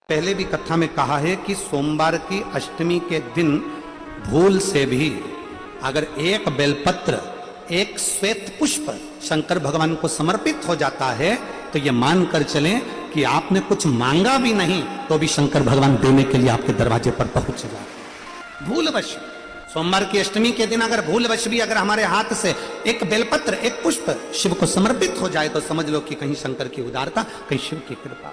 पहले भी कथा में कहा है कि सोमवार की अष्टमी के दिन भूल से भी अगर एक बेलपत्र, एक श्वेत पुष्प शंकर भगवान को समर्पित हो जाता है तो ये मानकर चलें कि आपने कुछ मांगा भी नहीं तो भी शंकर भगवान देने के लिए आपके दरवाजे पर पहुंच जाए। भूलवश सोमवार की अष्टमी के दिन अगर भूलवश भी अगर हमारे हाथ से एक बेलपत्र, एक पुष्प शिव को समर्पित हो जाए तो समझ लो कि कहीं शंकर की उदारता, कहीं शिव की कृपा।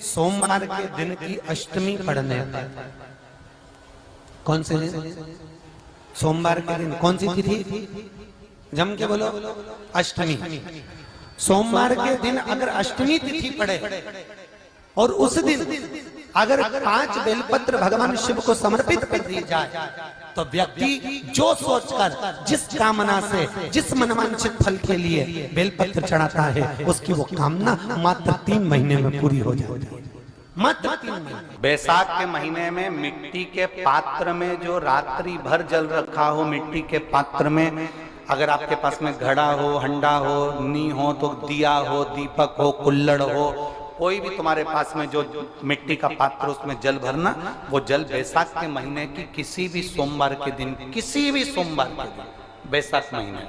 सोमवार के दिन की अष्टमी पढ़ने पर कौन से दिन? सोमवार के दिन कौन सी तिथि? जम के बोलो, अष्टमी। सोमवार के दिन अगर अष्टमी तिथि पड़े और उस दिन अगर 5 बेलपत्र भगवान शिव को समर्पित कर दी जाए तो व्यक्ति जो सोचकर, जिस कामना से, जिस मनवांछित फल के लिए बेलपत्र चढ़ाता है उसकी वो कामना मात्र 3 महीने में पूरी हो जाती है। मात्र 3 महीने। बैसाख के महीने में मिट्टी के पात्र में जो रात्रि भर जल रखा हो, मिट्टी के पात्र में अगर आपके पास में घड़ा हो, हंडा हो, नी हो तो दिया हो, दीपक हो, कुल्लड़ हो, कोई भी तुम्हारे पास में जो मिट्टी का पात्र उसमें जल भरना, वो जल बैसाख के महीने की किसी भी सोमवार के दिन, किसी भी सोमवार के दिन, बैसाख महीने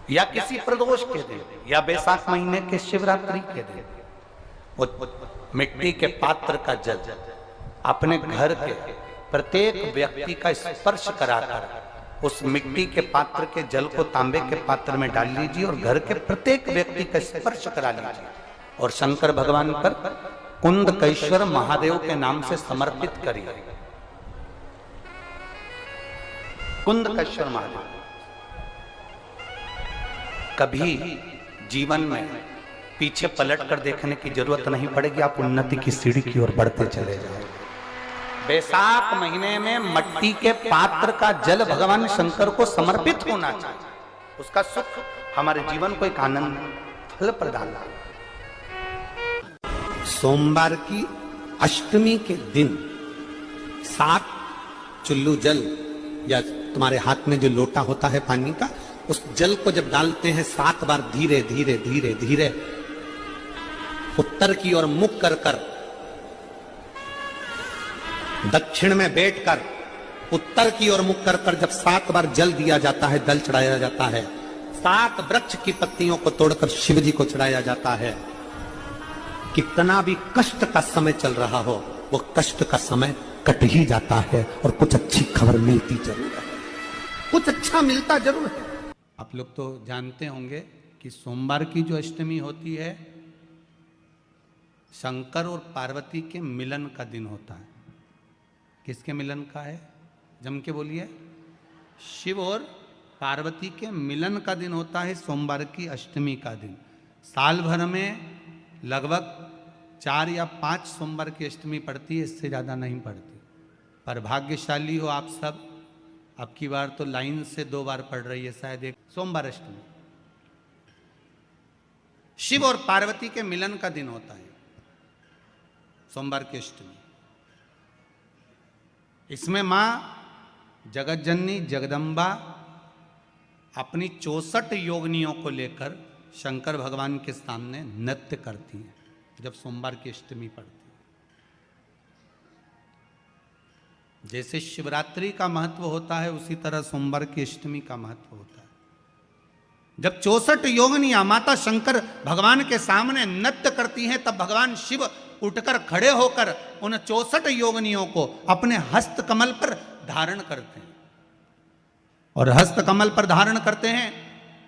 या किसी प्रदोष के दिन या बैसाख महीने के शिवरात्रि के दिन, वो मिट्टी के पात्र का जल अपने घर के प्रत्येक व्यक्ति का स्पर्श कराकर उस मिट्टी के पात्र के जल को तांबे के पात्र में डाल लीजिए और घर के प्रत्येक व्यक्ति का स्पर्श करा लीजिए और शंकर भगवान पर कुंदकेश्वर महादेव के नाम से समर्पित करिए। कुंदकेश्वर महादेव। कभी जीवन में पीछे पलट कर देखने की जरूरत नहीं पड़ेगी, आप उन्नति की सीढ़ी की ओर बढ़ते चले जाएंगे। बैसाख महीने में मट्टी के पात्र का जल भगवान शंकर को समर्पित होना चाहिए। उसका सुख हमारे जीवन को एक आनंद फल प्रदान। सोमवार की अष्टमी के दिन 7 चुल्लू जल या तुम्हारे हाथ में जो लोटा होता है पानी का, उस जल को जब डालते हैं 7 बार धीरे धीरे धीरे धीरे उत्तर की ओर मुख कर कर, दक्षिण में बैठकर उत्तर की ओर मुख कर कर जब 7 बार जल दिया जाता है, जल चढ़ाया जाता है, 7 वृक्ष की पत्तियों को तोड़कर शिव जी को चढ़ाया जाता है। कितना भी कष्ट का समय चल रहा हो, वो कष्ट का समय कट ही जाता है और कुछ अच्छी खबर मिलती जरूर है, कुछ अच्छा मिलता जरूर है। आप लोग तो जानते होंगे कि सोमवार की जो अष्टमी होती है शंकर और पार्वती के मिलन का दिन होता है। किसके मिलन का है? जम के बोलिए। शिव और पार्वती के मिलन का दिन होता है सोमवार की अष्टमी का दिन। साल भर में लगभग 4 या 5 सोमवार की अष्टमी पड़ती है, इससे ज़्यादा नहीं पड़ती। पर भाग्यशाली हो आप सब, अब की बार तो लाइन से 2 बार पड़ रही है शायद एक सोमवार अष्टमी। शिव और पार्वती के मिलन का दिन होता है सोमवार की अष्टमी। इसमें मां जगत जननी जगदम्बा अपनी 64 योगिनियों को लेकर शंकर भगवान के सामने नृत्य करती हैं जब सोमवार की अष्टमी पड़ती है। जैसे शिवरात्रि का महत्व होता है उसी तरह सोमवार की अष्टमी का महत्व होता है। जब 64 योगिनियां माता शंकर भगवान के सामने नृत्य करती हैं तब भगवान शिव उठकर खड़े होकर उन 64 योगिनियों को अपने हस्त कमल पर धारण करते हैं और हस्त कमल पर धारण करते हैं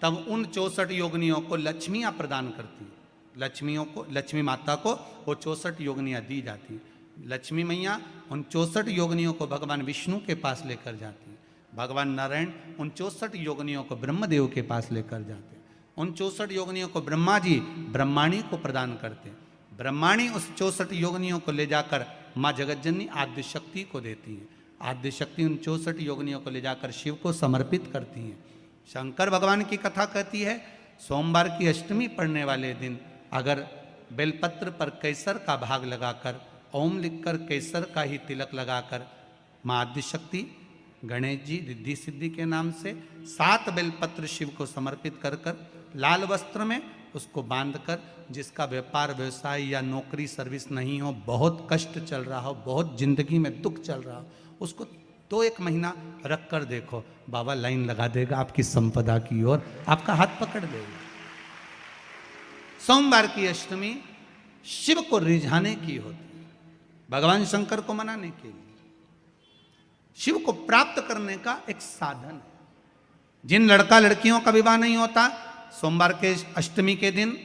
तब उन 64 योगिनियों को लक्ष्मियां प्रदान करती हैं। लक्ष्मियों को, लक्ष्मी माता को वो 64 योगिनियां दी जाती हैं। लक्ष्मी मैया उन 64 योगिनियों को भगवान विष्णु के पास लेकर जाती हैं। भगवान नारायण उन 64 योगिनियों को ब्रह्मदेव के पास लेकर जाते हैं। उन 64 योगिनियों को ब्रह्मा जी ब्रह्माणी को प्रदान करते हैं। ब्रह्माणी उस 64 योगिनियों को ले जाकर माँ जगतजननी आद्य शक्ति को देती हैं। आद्य शक्ति उन 64 योगिनियों को ले जाकर शिव को समर्पित करती हैं। शंकर भगवान की कथा कहती है सोमवार की अष्टमी पढ़ने वाले दिन अगर बेलपत्र पर केसर का भाग लगाकर, ओम लिखकर केसर का ही तिलक लगाकर माँ आद्य शक्ति गणेश जी रिद्धि सिद्धि के नाम से 7 बेलपत्र शिव को समर्पित कर कर लाल वस्त्र में उसको बांधकर, जिसका व्यापार व्यवसाय या नौकरी सर्विस नहीं हो, बहुत कष्ट चल रहा हो, बहुत जिंदगी में दुख चल रहा हो, उसको 2-1 महीना रख कर देखो, बाबा लाइन लगा देगा आपकी संपदा की ओर, आपका हाथ पकड़ देगा। सोमवार की अष्टमी शिव को रिझाने की होती है, भगवान शंकर को मनाने के लिए, शिव को प्राप्त करने का एक साधन है। जिन लड़का लड़कियों का विवाह नहीं होता, सोमवार के अष्टमी के दिन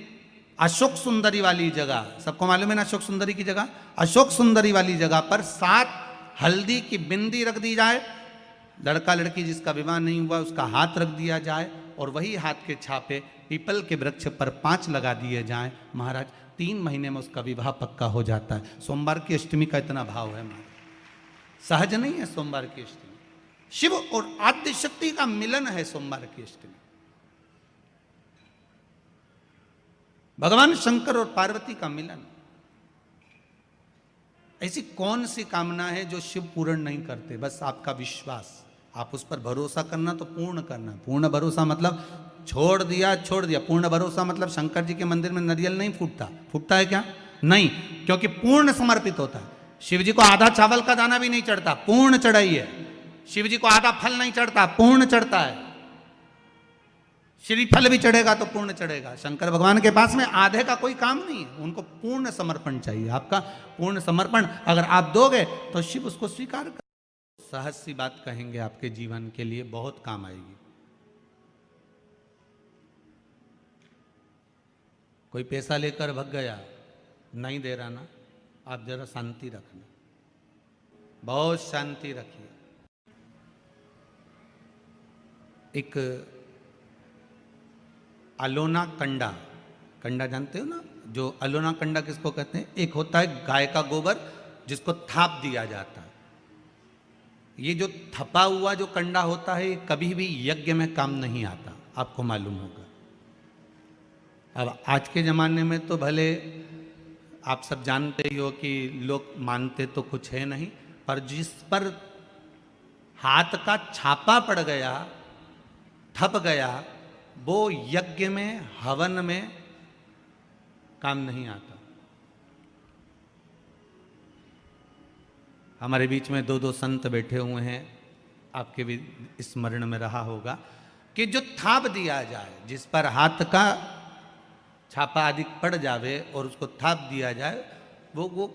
अशोक सुंदरी वाली जगह, सबको मालूम है ना अशोक सुंदरी की जगह, अशोक सुंदरी वाली जगह पर 7 हल्दी की बिंदी रख दी जाए, लड़का लड़की जिसका विवाह नहीं हुआ उसका हाथ रख दिया जाए, और वही हाथ के छापे पीपल के वृक्ष पर 5 लगा दिए जाएं, महाराज 3 महीने में उसका विवाह पक्का हो जाता है। सोमवार की अष्टमी का इतना भाव है महाराज, सहज नहीं है सोमवार की अष्टमी। शिव और आद्य शक्ति का मिलन है सोमवार की अष्टमी। भगवान शंकर और पार्वती का मिलन। ऐसी कौन सी कामना है जो शिव पूर्ण नहीं करते? बस आपका विश्वास, आप उस पर भरोसा करना तो पूर्ण करना। पूर्ण भरोसा मतलब छोड़ दिया, पूर्ण भरोसा मतलब शंकर जी के मंदिर में नारियल नहीं फूटता है क्या? नहीं, क्योंकि पूर्ण समर्पित होता है। शिव जी को आधा चावल का दाना भी नहीं चढ़ता, पूर्ण चढ़ाई है। शिव जी को आधा फल नहीं चढ़ता, पूर्ण चढ़ता है। श्रीफल भी चढ़ेगा तो पूर्ण चढ़ेगा। शंकर भगवान के पास में आधे का कोई काम नहीं है, उनको पूर्ण समर्पण चाहिए। आपका पूर्ण समर्पण अगर आप दोगे तो शिव उसको स्वीकार कर। सहज सी बात कहेंगे, आपके जीवन के लिए बहुत काम आएगी। कोई पैसा लेकर भग गया, नहीं दे रहा ना, आप जरा शांति रखना, बहुत शांति रखिए। एक अलोना कंडा जानते हो ना, जो अलोना कंडा किसको कहते हैं? एक होता है गाय का गोबर जिसको थाप दिया जाता है। ये जो थपा हुआ जो कंडा होता है, ये कभी भी यज्ञ में काम नहीं आता, आपको मालूम होगा। अब आज के ज़माने में तो भले आप सब जानते ही हो कि लोग मानते तो कुछ है नहीं, पर जिस पर हाथ का छापा पड़ गया, थप गया, वो यज्ञ में, हवन में काम नहीं आता। हमारे बीच में 2 संत बैठे हुए हैं, आपके भी स्मरण में रहा होगा कि जो थाप दिया जाए, जिस पर हाथ का छापा आदि पड़ जावे और उसको थाप दिया जाए, वो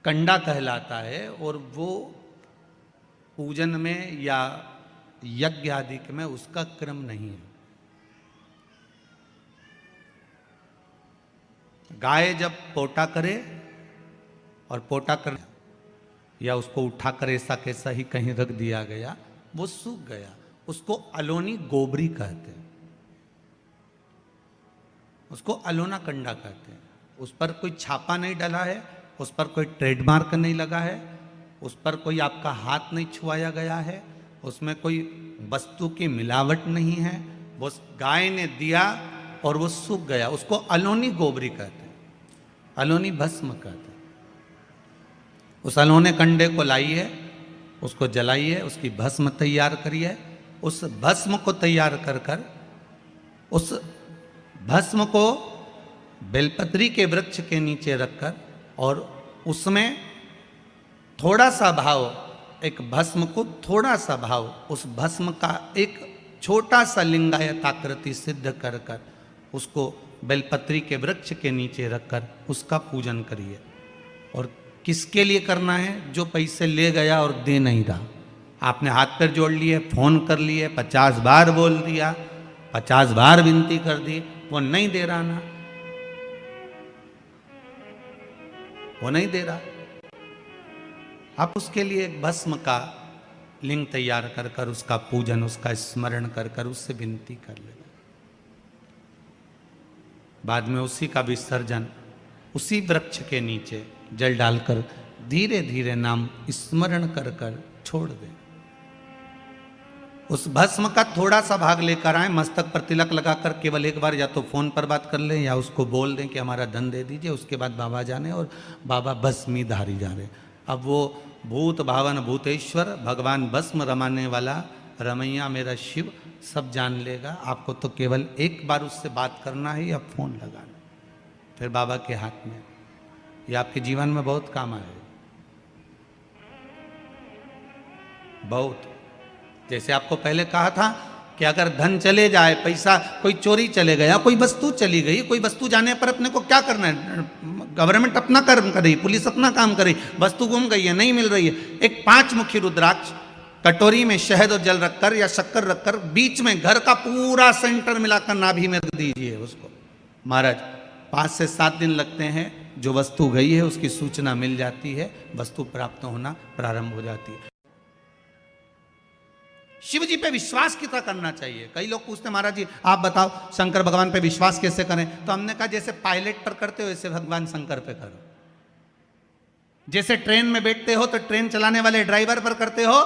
कंडा कहलाता है। और वो पूजन में या यज्ञ आदि में उसका क्रम नहीं है। गाय जब पोटा करे, और पोटा कर या उसको उठाकर ऐसा कैसा ही कहीं रख दिया गया, वो सूख गया, उसको अलोनी गोबरी कहते हैं, उसको अलोना कंडा कहते हैं। उस पर कोई छापा नहीं डला है, उस पर कोई ट्रेडमार्क नहीं लगा है, उस पर कोई आपका हाथ नहीं छुआया गया है, उसमें कोई वस्तु की मिलावट नहीं है। वो गाय ने दिया और वो सूख गया, उसको अलोनी गोबरी कहते हैं, अलोनी भस्म कहते हैं। उस अलोने कंडे को लाइए, उसको जलाइए, उसकी भस्म तैयार करिए। उस भस्म को तैयार कर कर उस भस्म को बेलपत्री के वृक्ष के नीचे रखकर, और उसमें थोड़ा सा भाव, एक भस्म को थोड़ा सा भाव, उस भस्म का एक छोटा सा लिंगायत आकृति सिद्ध कर कर उसको बेलपत्री के वृक्ष के नीचे रखकर उसका पूजन करिए। और किसके लिए करना है? जो पैसे ले गया और दे नहीं रहा। आपने हाथ पैर जोड़ लिए, फोन कर लिए, 50 बार बोल दिया, 50 बार विनती कर दी, वो नहीं दे रहा ना, वो नहीं दे रहा। आप उसके लिए एक भस्म का लिंग तैयार कर कर उसका पूजन, उसका स्मरण कर कर उससे विनती कर लेना। बाद में उसी का विसर्जन उसी वृक्ष के नीचे जल डालकर धीरे धीरे नाम स्मरण कर कर छोड़ दें। उस भस्म का थोड़ा सा भाग लेकर आए, मस्तक पर तिलक लगाकर केवल एक बार या तो फोन पर बात कर लें या उसको बोल दें कि हमारा धन दे दीजिए। उसके बाद बाबा जाने और बाबा भस्मी धारी जा रहे। अब वो भूत भावन भूतेश्वर भगवान भस्म रमाने वाला रमैया मेरा शिव सब जान लेगा। आपको तो केवल एक बार उससे बात करना है या फोन लगाना, फिर बाबा के हाथ में। ये आपके जीवन में बहुत काम आएगा, बहुत। जैसे आपको पहले कहा था कि अगर धन चले जाए, पैसा कोई चोरी चले गया, कोई वस्तु चली गई, कोई वस्तु जाने पर अपने को क्या करना है? गवर्नमेंट अपना काम कर रही, पुलिस अपना काम कर रही, वस्तु गुम गई है, नहीं मिल रही है। एक 5 मुखी रुद्राक्ष कटोरी में शहद और जल रखकर या शक्कर रखकर बीच में घर का पूरा सेंटर मिलाकर नाभि में रख दीजिए उसको। महाराज 5 से 7 दिन लगते हैं, जो वस्तु गई है उसकी सूचना मिल जाती है, वस्तु प्राप्त होना प्रारंभ हो जाती है। शिव जी पे विश्वास कितना करना चाहिए? कई लोग पूछते हैं महाराज जी आप बताओ शंकर भगवान पे विश्वास कैसे करें? तो हमने कहा जैसे पायलट पर करते हो वैसे भगवान शंकर पे करो। जैसे ट्रेन में बैठते हो तो ट्रेन चलाने वाले ड्राइवर पर करते हो,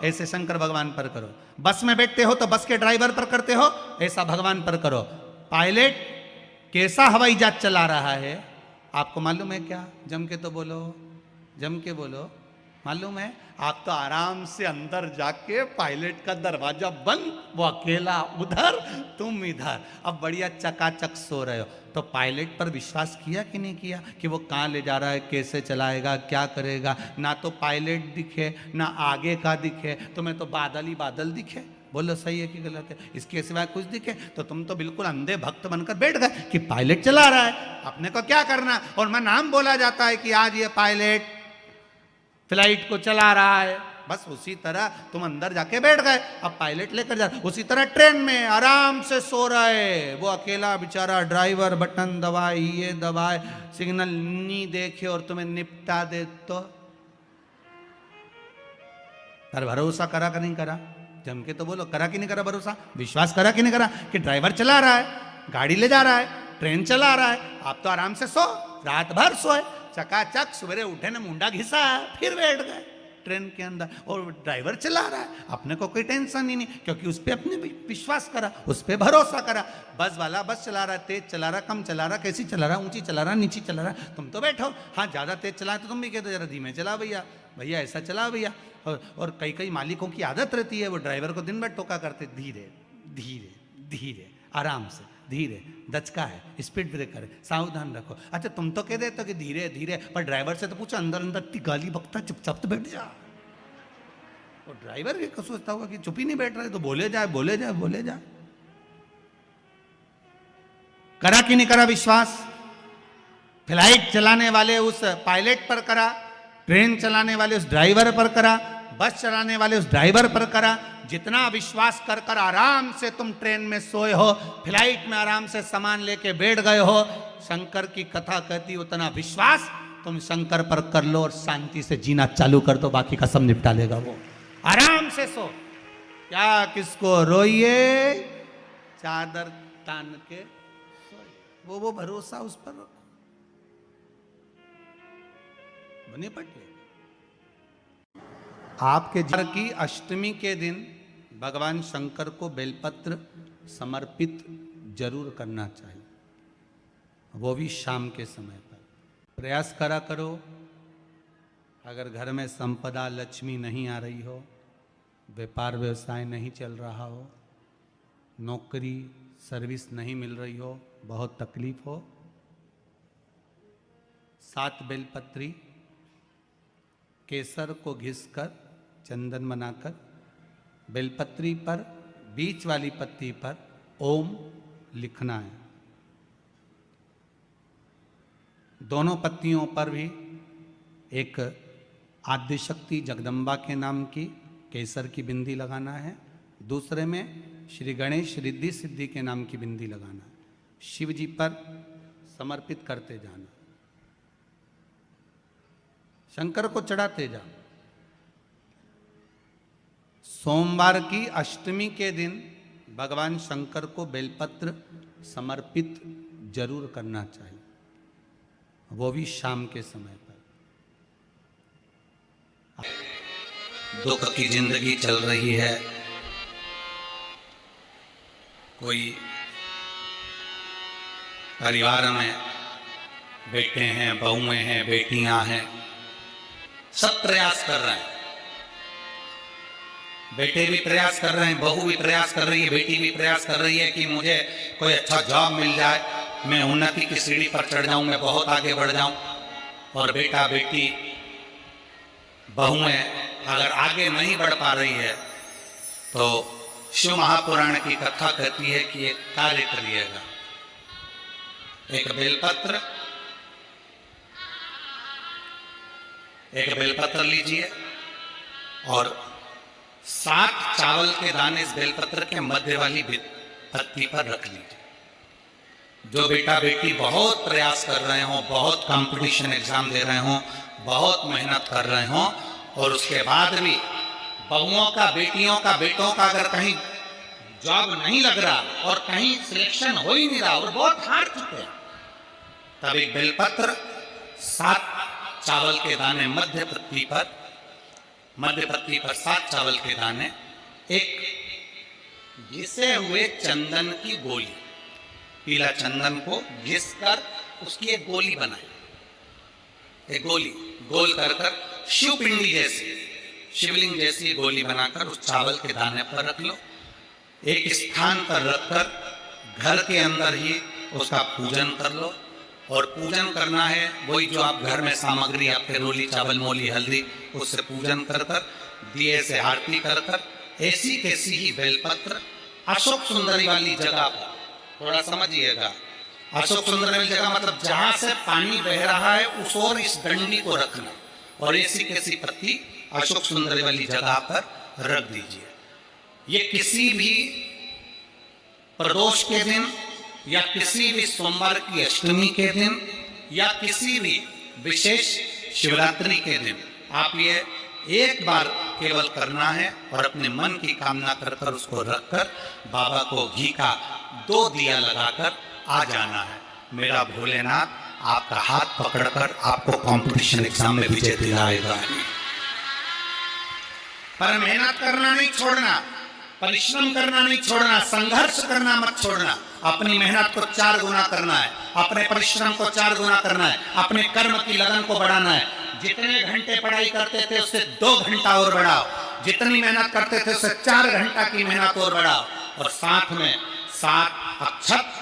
ऐसे शंकर भगवान पर करो। बस में बैठते हो तो बस के ड्राइवर पर करते हो, ऐसा भगवान पर करो। पायलट कैसा हवाई जहाज चला रहा है आपको मालूम है क्या? जम के तो बोलो, जम के बोलो। मालूम है? आप तो आराम से अंदर जाके पायलट का दरवाजा बंद, वो अकेला उधर, तुम इधर, अब बढ़िया चकाचक सो रहे हो। तो पायलट पर विश्वास किया कि नहीं किया कि वो कहाँ ले जा रहा है, कैसे चलाएगा, क्या करेगा? ना तो पायलट दिखे ना आगे का दिखे, तुम्हें तो बादल ही बादल दिखे। बोलो सही है कि गलत है? इसके सिवाय कुछ दिखे तो तुम तो बिल्कुल अंधे भक्त बनकर बैठ गए कि पायलट चला रहा है, अपने को क्या करना। और मैं नाम बोला जाता है कि आज ये पायलट फ्लाइट को चला रहा है, बस उसी तरह तुम अंदर जाके बैठ गए, अब पायलट लेकर जा। उसी तरह ट्रेन में आराम से सो रहे, वो अकेला बेचारा ड्राइवर बटन दबाए, ये दबाए, सिग्नल नहीं देखे और तुम्हें निपटा दे तो पर भरोसा करा कि नहीं करा? जम के तो बोलो, करा कि नहीं करा भरोसा? विश्वास करा कि नहीं करा कि ड्राइवर चला रहा है, गाड़ी ले जा रहा है, ट्रेन चला रहा है, आप तो आराम से सो, रात भर सोए, चकाचक सवेरे उठे ना मुंडा घिसा फिर बैठ गए ट्रेन के अंदर, और ड्राइवर चला रहा है, अपने को कोई टेंशन ही नहीं, क्योंकि उस पर अपने विश्वास करा, उस पर भरोसा करा। बस वाला बस चला रहा है, तेज चला रहा, कम चला रहा, कैसी चला रहा, ऊंची चला रहा, नीची चला रहा, तुम तो बैठो। हाँ ज्यादा तेज चला तो तुम भी कहते जरा धीमे चला भैया, भैया ऐसा चला भैया। और कई कई मालिकों की आदत रहती है, वो ड्राइवर को दिन भर टोका करते, धीरे धीरे धीरे, आराम से, धीरे, दचका है, स्पीड ब्रेकर है, सावधान रखो। अच्छा तुम तो कह देते हो कि धीरे धीरे, पर ड्राइवर से तो पूछो, अंदर अंदर इतनी गाली बकता, चुपचाप तो बैठ जा। और ड्राइवर ये सोचता होगा कि चुप ही नहीं बैठ रहे, तो बोले जाए बोले जाए बोले जाए। करा कि नहीं करा विश्वास? फ्लाइट चलाने वाले उस पायलट पर करा, ट्रेन चलाने वाले उस ड्राइवर पर करा, बस चलाने वाले उस ड्राइवर पर करा। जितना विश्वास कर कर आराम से तुम ट्रेन में सोए हो, फ्लाइट में आराम से सामान लेके बैठ गए हो, शंकर की कथा कहती उतना विश्वास तुम शंकर पर कर लो और शांति से जीना चालू कर दो, बाकी का सब निपटा लेगा वो। आराम से सो, क्या किसको रोइए, चादर तान के सोए, वो भरोसा उस पर रखो, बने पटे। आपके घर की अष्टमी के दिन भगवान शंकर को बेलपत्र समर्पित जरूर करना चाहिए, वो भी शाम के समय पर। प्रयास करा करो, अगर घर में संपदा लक्ष्मी नहीं आ रही हो, व्यापार व्यवसाय नहीं चल रहा हो, नौकरी सर्विस नहीं मिल रही हो, बहुत तकलीफ हो, 7 बेलपत्री केसर को घिसकर चंदन बनाकर बेलपत्री पर बीच वाली पत्ती पर ओम लिखना है। दोनों पत्तियों पर भी एक आद्यशक्ति जगदम्बा के नाम की केसर की बिंदी लगाना है, दूसरे में श्री गणेश रिद्धि सिद्धि के नाम की बिंदी लगाना है। शिव जी पर समर्पित करते जाना, शंकर को चढ़ाते जा। सोमवार की अष्टमी के दिन भगवान शंकर को बेलपत्र समर्पित जरूर करना चाहिए, वो भी शाम के समय पर। दुख की जिंदगी चल रही है, कोई परिवार में बेटे हैं, बहुएं हैं, बेटियां हैं, सब प्रयास कर रहे हैं, बेटे भी प्रयास कर रहे हैं, बहू भी प्रयास कर रही है, बेटी भी प्रयास कर रही है कि मुझे कोई अच्छा जॉब मिल जाए, मैं उन्नति की सीढ़ी पर चढ़ जाऊं, मैं बहुत आगे बढ़ जाऊं। और बेटा बेटी बहुएं अगर आगे नहीं बढ़ पा रही है तो शिव महापुराण की कथा कहती है कि एक कार्य करिएगा, एक बेलपत्र लीजिए और 7 चावल के दाने इस बेलपत्र के मध्य वाली पत्ती पर रख लीजिए। जो बेटा बेटी बहुत प्रयास कर रहे हो, बहुत कंपटीशन एग्जाम दे रहे हो, बहुत मेहनत कर रहे हो और उसके बाद भी बहुओं का, बेटियों का, बेटों का अगर कहीं जॉब नहीं लग रहा और कहीं सिलेक्शन हो ही नहीं रहा और बहुत हार चुके हैं, तब एक बेलपत्र 7 चावल के दाने मध्य पत्ती पर 7 चावल के दाने, एक घिसे हुए चंदन की गोली, पीला चंदन को घिस कर उसकी एक गोली बनाए, एक गोली गोल कर शिवपिंडी जैसी, शिवलिंग जैसी गोली बनाकर उस चावल के दाने पर रख लो। एक स्थान पर रखकर घर के अंदर ही उसका पूजन कर लो। और पूजन करना है वही जो आप घर में सामग्री, आपके रोली, चावल, मोली, हल्दी, उससे पूजन कर दिए से आरती कर ऐसी कैसी ही बेलपत्र अशोक सुंदरी वाली जगह पर, थोड़ा समझिएगा, अशोक सुंदरी वाली जगह मतलब जहां से पानी बह रहा है उस ओर इस डंडी को रखना और ऐसी कैसी पत्ती अशोक सुंदरी वाली जगह पर रख दीजिए। ये किसी भी प्रदोष के दिन या किसी भी सोमवार की अष्टमी के दिन या किसी भी विशेष शिवरात्रि के दिन आप ये एक बार केवल करना है और अपने मन की कामना कर उसको रखकर बाबा को घी का 2 दिया लगाकर आ जाना है। मेरा भोलेनाथ आपका हाथ पकड़कर आपको कंपटीशन एग्जाम में विजय दिलाएगा। पर मेहनत करना नहीं छोड़ना, परिश्रम करना नहीं छोड़ना, संघर्ष करना मत छोड़ना। अपनी मेहनत को 4 गुना करना है, अपने परिश्रम को 4 गुना करना है, अपने कर्म की लगन को बढ़ाना है। जितने घंटे पढ़ाई करते थे उससे 2 घंटा और बढ़ाओ, जितनी मेहनत करते थे उससे 4 घंटा की मेहनत और बढ़ाओ। और साथ में 7 अक्षत,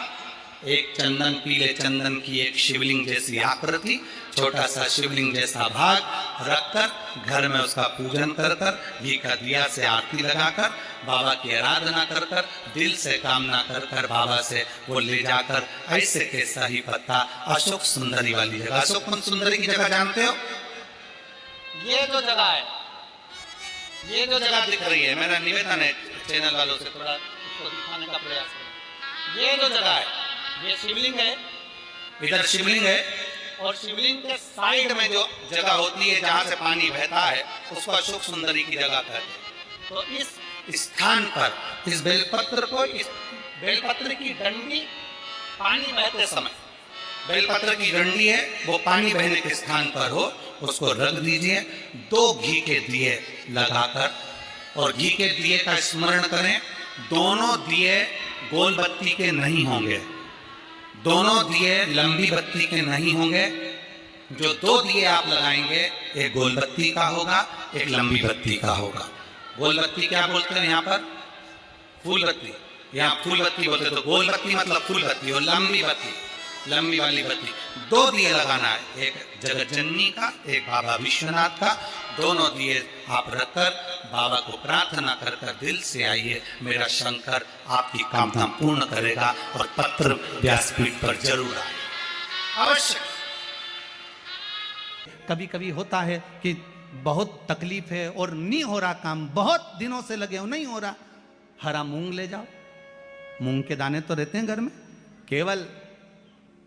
एक चंदन, पीले चंदन की एक शिवलिंग जैसी आकृति, छोटा सा शिवलिंग जैसा भाग रखकर घर में उसका पूजन कर घी का दिया से आरती लगाकर बाबा की आराधना कर दिल से कामना कर बाबा से वो ले जाकर ऐसे कैसा ही पत्ता अशोक सुंदरी वाली जगह, अशोक सुंदरी की जगह जानते हो, ये जो जगह है, ये जो जगह दिख रही है, मेरा निवेदन है चैनल वालों से थोड़ा उसको दिखाने का प्रयास करें। ये जो जगह है, ये शिवलिंग है, इधर शिवलिंग है और शिवलिंग के साइड में जो जगह होती है जहां से पानी बहता है उसको अशोक सुंदरी की जगह कहते हैं। तो इस स्थान पर इस बेलपत्र को, इस बेलपत्र की डंडी पानी बहते समय, बेलपत्र की डंडी है वो पानी बहने के स्थान पर हो, उसको रख दीजिए। 2 घी के दिए लगाकर और घी के दिए का स्मरण करें। दोनों दिए गोल बत्ती के नहीं होंगे, दोनों दिए लंबी बत्ती के नहीं होंगे। जो 2 दिए आप लगाएंगे एक गोल बत्ती का होगा, एक लंबी बत्ती का होगा। गोल बत्ती क्या बोलते हैं यहाँ पर? फूल बत्ती। यहाँ फूल बत्ती बोलते तो गोल बत्ती मतलब फूल बत्ती और लंबी बत्ती, लंबी वाली बत्ती। 2 दिए लगाना है, एक जगत जननी का, एक बाबा विश्वनाथ का। दोनों दिए आप रखकर बाबा को प्रार्थना कर दिल से आइए, मेरा शंकर आपकी कामना पूर्ण करेगा और पत्र व्यासपीठ पर जरूर आए अवश्य। कभी कभी होता है कि बहुत तकलीफ है और नहीं हो रहा काम, बहुत दिनों से लगे हो नहीं हो रहा, हरा मूंग ले जाओ। मूंग के दाने तो रहते हैं घर में, केवल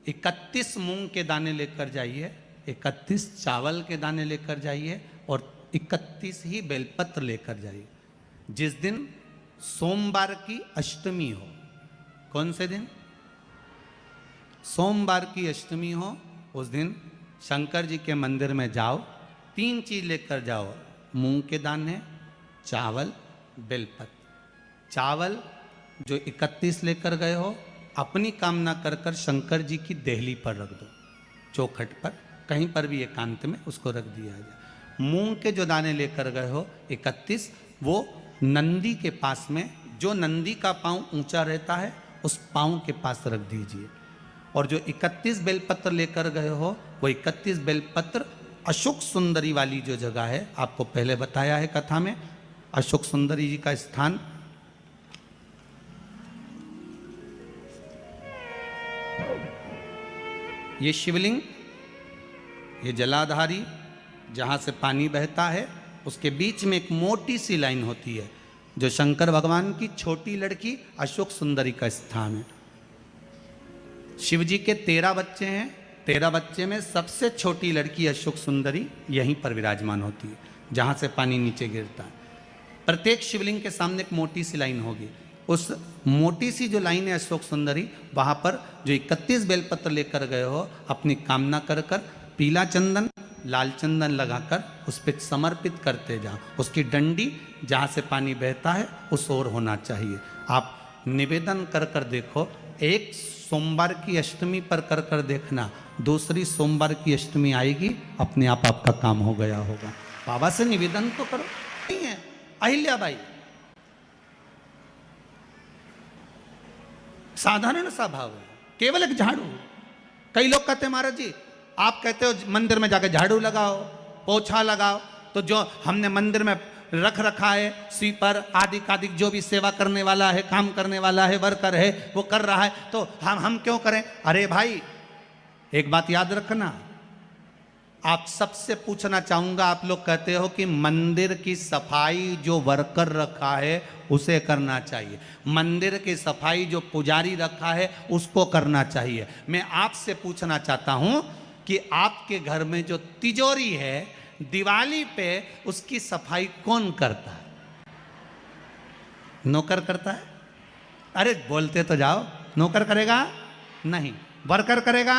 31 मूंग के दाने लेकर जाइए, 31 चावल के दाने लेकर जाइए और 31 ही बेलपत्र लेकर जाइए। जिस दिन सोमवार की अष्टमी हो, कौन से दिन? सोमवार की अष्टमी हो, उस दिन शंकर जी के मंदिर में जाओ, 3 चीज लेकर जाओ, मूंग के दाने, चावल, बेलपत्र। चावल जो 31 लेकर गए हो अपनी कामना कर शंकर जी की देहली पर रख दो, चौखट पर, कहीं पर भी एकांत में उसको रख दिया जाए। मूंग के जो दाने लेकर गए हो 31, वो नंदी के पास में, जो नंदी का पांव ऊंचा रहता है उस पांव के पास रख दीजिए। और जो 31 बेलपत्र लेकर गए हो वो 31 बेलपत्र अशोक सुंदरी वाली जो जगह है, आपको पहले बताया है कथा में, अशोक सुंदरी जी का स्थान, ये शिवलिंग, ये जलाधारी जहाँ से पानी बहता है, उसके बीच में एक मोटी सी लाइन होती है जो शंकर भगवान की छोटी लड़की अशोक सुंदरी का स्थान है। शिव जी के 13 बच्चे हैं, 13 बच्चे में सबसे छोटी लड़की अशोक सुंदरी यहीं पर विराजमान होती है जहाँ से पानी नीचे गिरता है। प्रत्येक शिवलिंग के सामने एक मोटी सी लाइन होगी, उस मोटी सी जो लाइन है अशोक सुंदरी, वहाँ पर जो 31 बेलपत्र लेकर गए हो अपनी कामना कर कर पीला चंदन लाल चंदन लगाकर उस पर समर्पित करते जाओ। उसकी डंडी जहाँ से पानी बहता है उस ओर होना चाहिए। आप निवेदन कर कर देखो, एक सोमवार की अष्टमी पर कर कर देखना, दूसरी सोमवार की अष्टमी आएगी अपने आप आपका काम हो गया होगा। बाबा से निवेदन तो करो। नहीं है अहिल्याबाई, साधारण सा भाव है, केवल एक झाड़ू। कई लोग कहते हैं महाराज जी आप कहते हो मंदिर में जाकर झाड़ू लगाओ पोछा लगाओ, तो जो हमने मंदिर में रख रखा है स्वीपर आदि आदि जो भी सेवा करने वाला है, काम करने वाला है, वर्कर है, वो कर रहा है तो हम क्यों करें? अरे भाई एक बात याद रखना, आप सबसे पूछना चाहूंगा, आप लोग कहते हो कि मंदिर की सफाई जो वर्कर रखा है उसे करना चाहिए, मंदिर की सफाई जो पुजारी रखा है उसको करना चाहिए। मैं आपसे पूछना चाहता हूं कि आपके घर में जो तिजोरी है दिवाली पे उसकी सफाई कौन करता है? नौकर करता है? अरे बोलते तो जाओ। नौकर करेगा? नहीं। वर्कर करेगा?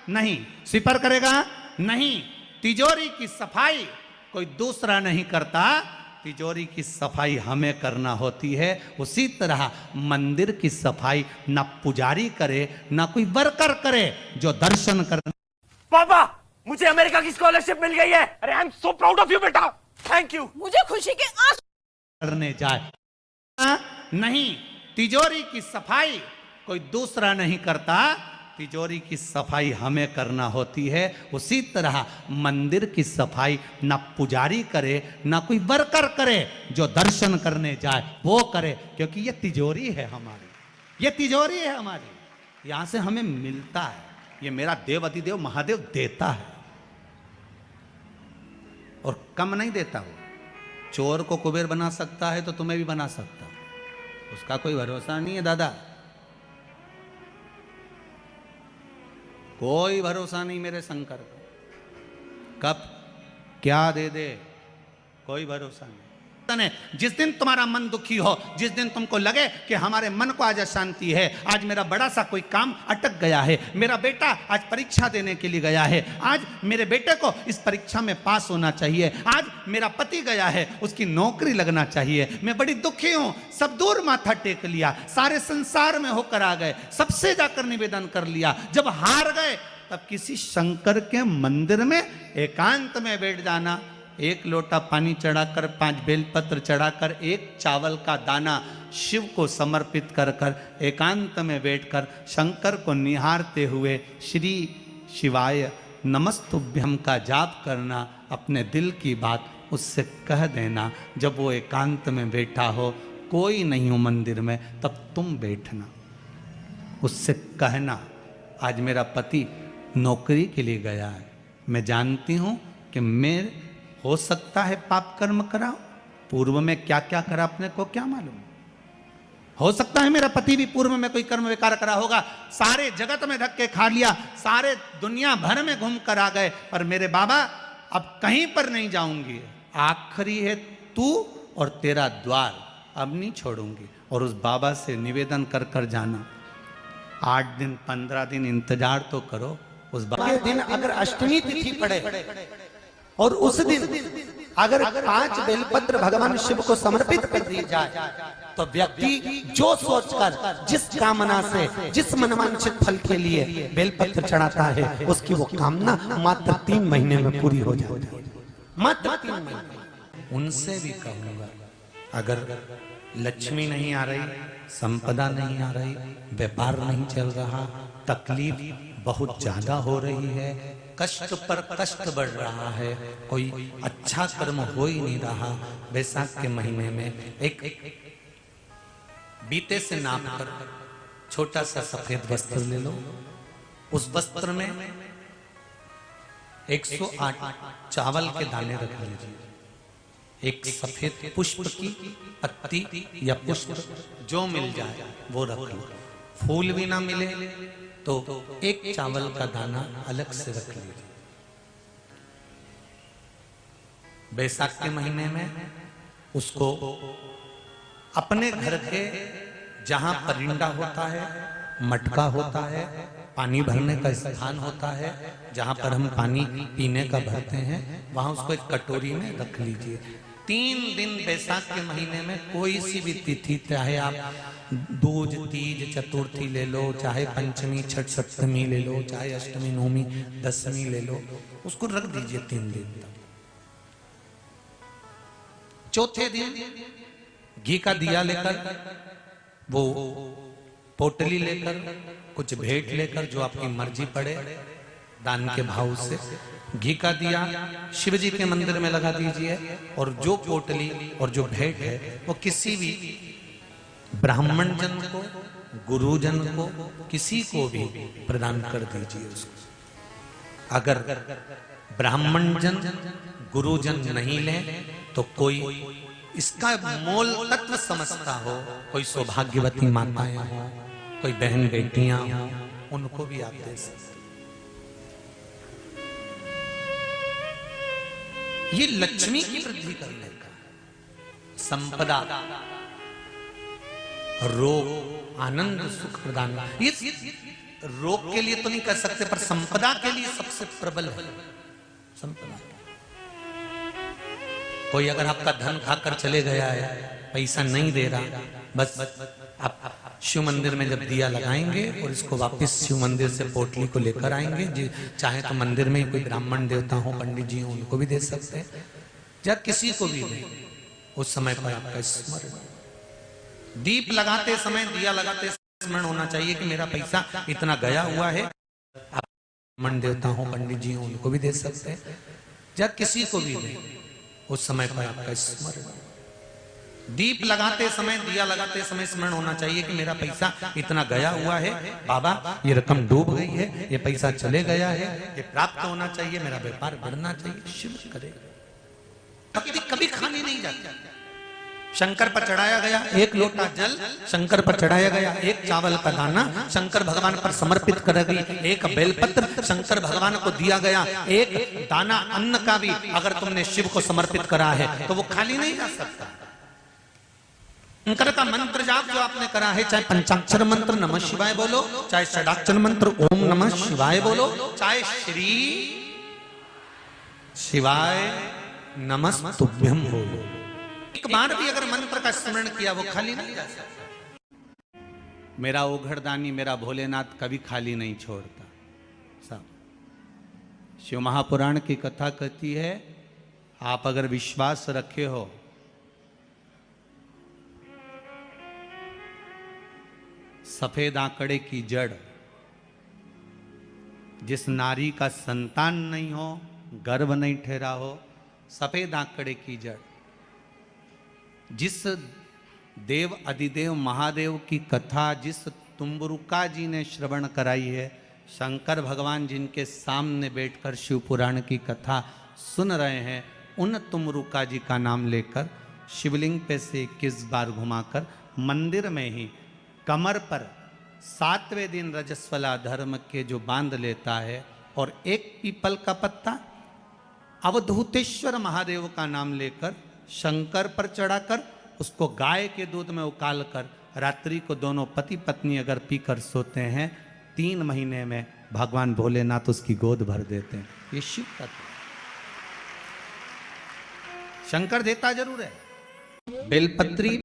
नहीं। स्वीपर करेगा? नहीं। तिजोरी की सफाई कोई दूसरा नहीं करता, तिजोरी की सफाई हमें करना होती है। उसी तरह मंदिर की सफाई ना पुजारी करे ना कोई वर्कर करे, जो दर्शन कर। पापा मुझे अमेरिका की स्कॉलरशिप मिल गई है। अरे I am so proud of you बेटा, थैंक यू। मुझे खुशी के आंसू करने जाए नहीं, तिजोरी की सफाई कोई दूसरा नहीं करता, तिजोरी की सफाई हमें करना होती है। उसी तरह मंदिर की सफाई ना पुजारी करे ना कोई वर्कर करे, जो दर्शन करने जाए वो करे, क्योंकि ये तिजोरी है हमारी, ये तिजोरी है हमारी, यहां से हमें मिलता है, ये मेरा देव अधिदेव महादेव देता है और कम नहीं देता। वो चोर को कुबेर बना सकता है तो तुम्हें भी बना सकता, उसका कोई भरोसा नहीं है दादा, कोई भरोसा नहीं मेरे शंकर का, कब क्या दे दे कोई भरोसा नहीं। जिस दिन तुम्हारा मन दुखी हो, जिस दिन तुमको लगे कि हमारे मन को आज अशांति है, आज मेरा बड़ा सा कोई काम अटक गया है, मेरा बेटा आज परीक्षा देने के लिए गया है, आज मेरे बेटे को इस परीक्षा में पास होना चाहिए, आज मेरा पति गया है उसकी नौकरी लगना चाहिए, मैं बड़ी दुखी हूं, सब दूर माथा टेक लिया, सारे संसार में होकर आ गए, सबसे जाकर निवेदन कर लिया, जब हार गए तब किसी शंकर के मंदिर में एकांत में बैठ जाना, एक लोटा पानी चढ़ाकर 5 बेलपत्र चढ़ाकर एक चावल का दाना शिव को समर्पित कर कर एकांत में बैठकर शंकर को निहारते हुए श्री शिवाय नमस्तुभ्यम का जाप करना, अपने दिल की बात उससे कह देना। जब वो एकांत में बैठा हो, कोई नहीं हो मंदिर में, तब तुम बैठना, उससे कहना आज मेरा पति नौकरी के लिए गया है, मैं जानती हूँ कि मैं हो सकता है पाप कर्म करा, पूर्व में क्या क्या करा अपने को क्या मालूम, हो सकता है मेरा पति भी पूर्व में कोई कर्म विकार करा होगा, सारे जगत में धक्के खा लिया, सारे दुनिया भर में घूम कर आ गए, पर मेरे बाबा अब कहीं पर नहीं जाऊंगी, आखिरी है तू और तेरा द्वार, अब नहीं छोड़ूंगी। और उस बाबा से निवेदन कर कर जाना, 8 दिन 15 दिन इंतजार तो करो। उस बाबा के दिन अगर अष्टमी तिथि पड़े और उस दिन अगर 5 बेलपत्र भगवान शिव को समर्पित कर दी जाए, तो व्यक्ति जो सोचकर जिस कामना से जिस मनवांछित फल के लिए बेलपत्र चढ़ाता है, उसकी वो कामना मात्र 3 महीने में पूरी हो जाती है, मात्र 3 महीने। उनसे भी कहूंगा अगर लक्ष्मी नहीं आ रही, संपदा नहीं आ रही, व्यापार नहीं चल रहा, तकलीफ बहुत ज्यादा हो रही है, कष्ट पर कष्ट बढ़ रहा है, कोई अच्छा कर्म हो ही नहीं रहा, बैसाख के महीने में एक बीते से नाप कर छोटा सा सफेद वस्त्र ले लो। उस वस्त्र में 108 चावल के दाने रख लीजिए, एक सफेद पुष्प की पत्ती या पुष्प जो मिल जाए वो रख लो। फूल भी ना मिले तो एक चावल का दाना अलग से रख लीजिए। बैसाख के महीने में उसको अपने घर के जहां परिंदा होता है, मटका होता है, पानी भरने का स्थान होता है, जहां पर हम पानी पीने का भरते हैं, वहां उसको एक कटोरी में रख लीजिए। 3 दिन बैसाख के महीने में कोई सी भी तिथि, चाहे आप दूज, तीज, चतुर्थी ले लो, चाहे पंचमी, छठ, सप्तमी ले लो, चाहे अष्टमी, नवमी, दसवीं ले लो, उसको रख दीजिए 3 दिन तक। चौथे दिन घी का दिया लेकर, वो पोटली लेकर, कुछ भेंट लेकर, जो आपकी मर्जी पड़े दान के भाव से, घी का दिया शिव जी के मंदिर में लगा दीजिए, और जो पोटली और जो भेंट है वो किसी भी ब्राह्मण जन को, गुरुजन को, किसी को भी प्रदान कर दीजिए उसको। अगर ब्राह्मण जन, गुरुजन नहीं ले तो कोई इसका मोल तत्व समझता हो, कोई सौभाग्यवती माताएं हो, कोई बहन बेटियां हो, उनको भी आप दे सकते। ये लक्ष्मी की वृद्धि करने का, संपदा, रोग, आनंद, सुख प्रदान, ये रोग के लिए तो नहीं कर सकते, पर संपदा के लिए सबसे प्रबल है संपदा। कोई अगर आपका धन खाकर चले गया है, पैसा नहीं दे रहा, बस आप शिव मंदिर में जब दिया लगाएंगे और इसको वापस शिव मंदिर से पोटली को लेकर आएंगे, जी चाहे तो मंदिर में कोई ब्राह्मण देवता हो, पंडित जी हो, उनको भी दे सकते हैं, या किसी को भी दे, उस समय पर आपका स्मरण, दीप लगाते समय, दिया लगाते समय स्मरण होना चाहिए कि मेरा पैसा इतना गया हुआ है। आप ब्राह्मण देवता हो, पंडित जी हो, उनको भी दे सकते हैं, या किसी को भी दे, उस समय पर आपका स्मरण, दीप लगाते समय, दिया लगाते समय स्मरण होना चाहिए कि मेरा पैसा इतना गया हुआ है, बाबा ये रकम डूब गई है, ये पैसा चले गया है, ये प्राप्त होना चाहिए, मेरा व्यापार बढ़ना चाहिए। शिव करे, भक्ति कभी खानी नहीं जाती। शंकर पर चढ़ाया गया 1 लोटा जल, शंकर पर चढ़ाया गया 1 चावल का दाना, शंकर भगवान पर समर्पित कर गई 1 बेलपत्र, शंकर भगवान को दिया गया 1 दाना अन्न का भी अगर तुमने शिव को समर्पित करा है तो वो खाली नहीं जा सकता। का मंत्र जाप जो आपने करा है, चाहे पंचाक्षर मंत्र नमः शिवाय बोलो, चाहे षडाक्षर मंत्र ओम नमः शिवाय बोलो, चाहे श्री शिवाय नमस्तुभ्यम बोलो, एक बार भी अगर मंत्र का स्मरण किया वो खाली नहीं जा सकता। मेरा ओघड़दानी, मेरा भोलेनाथ कभी खाली नहीं छोड़ता। सब शिव महापुराण की कथा कहती है, आप अगर विश्वास रखे हो, सफेद आंकड़े की जड़, जिस नारी का संतान नहीं हो, गर्भ नहीं ठहरा हो, सफेद आंकड़े की जड़, जिस देव अधिदेव महादेव की कथा जिस तुम्बरुका जी ने श्रवण कराई है, शंकर भगवान जिनके सामने बैठकर शिव पुराण की कथा सुन रहे हैं, उन तुम्बरुका जी का नाम लेकर शिवलिंग पे से 21 बार घुमाकर मंदिर में ही कमर पर 7वें दिन रजस्वला धर्म के जो बांध लेता है, और 1 पीपल का पत्ता अवधूतेश्वर महादेव का नाम लेकर शंकर पर चढ़ाकर उसको गाय के दूध में उकाल कर रात्रि को दोनों पति पत्नी अगर पीकर सोते हैं, 3 महीने में भगवान भोलेनाथ उसकी गोद भर देते हैं। ये शिव का, शंकर देता जरूर है। बेलपत्री